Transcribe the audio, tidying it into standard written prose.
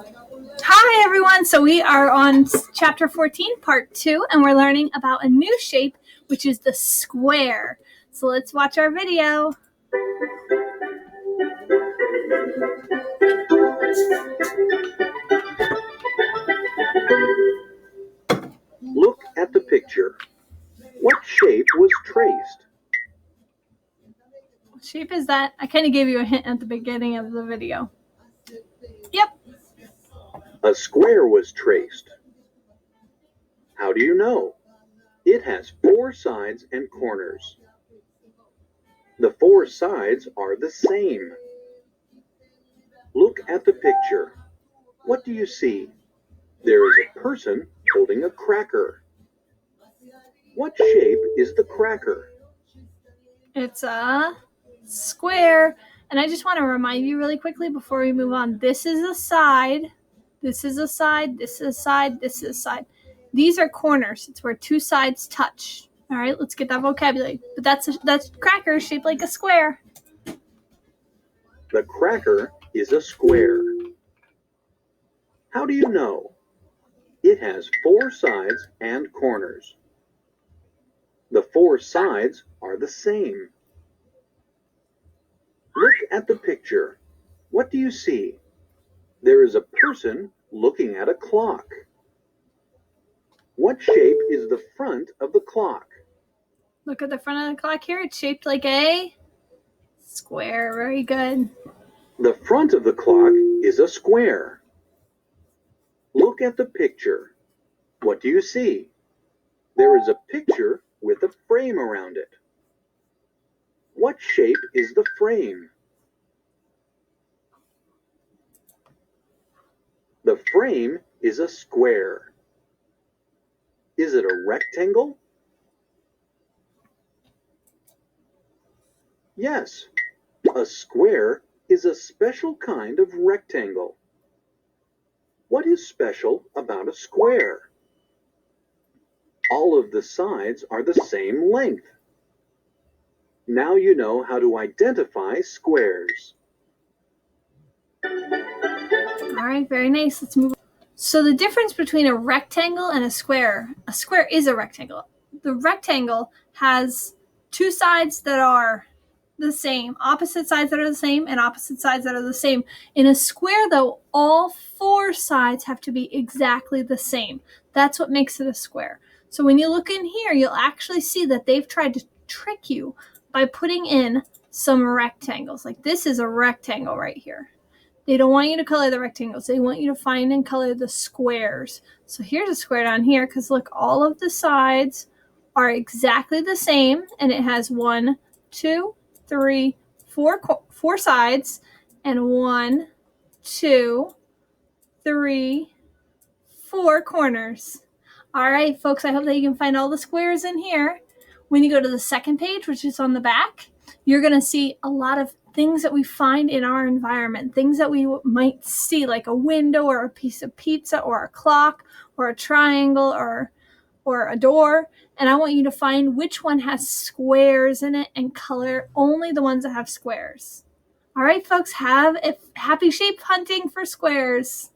Hi everyone, so we are on chapter 14, part 2, and we're learning about a new shape, which is the square. So let's watch our video. Look at the picture. What shape was traced? What shape is that? I kind of gave you a hint at the beginning of the video. Yep. A square was traced. How do you know? It has 4 sides and corners. The 4 sides are the same. Look at the picture. What do you see? There is a person holding a cracker. What shape is the cracker? It's a square. And I just want to remind you really quickly before we move on, this is a side, this is a side, this is a side, this is a side. These are corners. It's where two sides touch. All right, let's get that vocabulary. But that's cracker shaped like a square. The cracker is a square. How do you know? It has 4 sides and corners. The 4 sides are the same. Look at the picture. What do you see? There is a person looking at a clock. What shape is the front of the clock? Look at the front of the clock here. It's shaped like a square. Very good. The front of the clock is a square. Look at the picture. What do you see? There is a picture with a frame around it. What shape is the frame? The frame is a square. Is it a rectangle? Yes, a square is a special kind of rectangle. What is special about a square? All of the sides are the same length. Now you know how to identify squares. All right, very nice. Let's move on. So the difference between a rectangle and a square is a rectangle. The rectangle has two sides that are the same, opposite sides that are the same, and opposite sides that are the same. In a square, though, all 4 sides have to be exactly the same. That's what makes it a square. So when you look in here, you'll actually see that they've tried to trick you by putting in some rectangles. Like this is a rectangle right here. They don't want you to color the rectangles. They want you to find and color the squares. So here's a square down here because look, all of the sides are exactly the same, and it has 1, 2, 3, 4 sides, and 1, 2, 3, 4 corners. All right, folks, I hope that you can find all the squares in here. When you go to the second page, which is on the back, you're going to see a lot of things that we find in our environment, things that we might see, like a window or a piece of pizza or a clock or a triangle or a door. And I want you to find which one has squares in it and color only the ones that have squares. All right, folks, have a happy shape hunting for squares.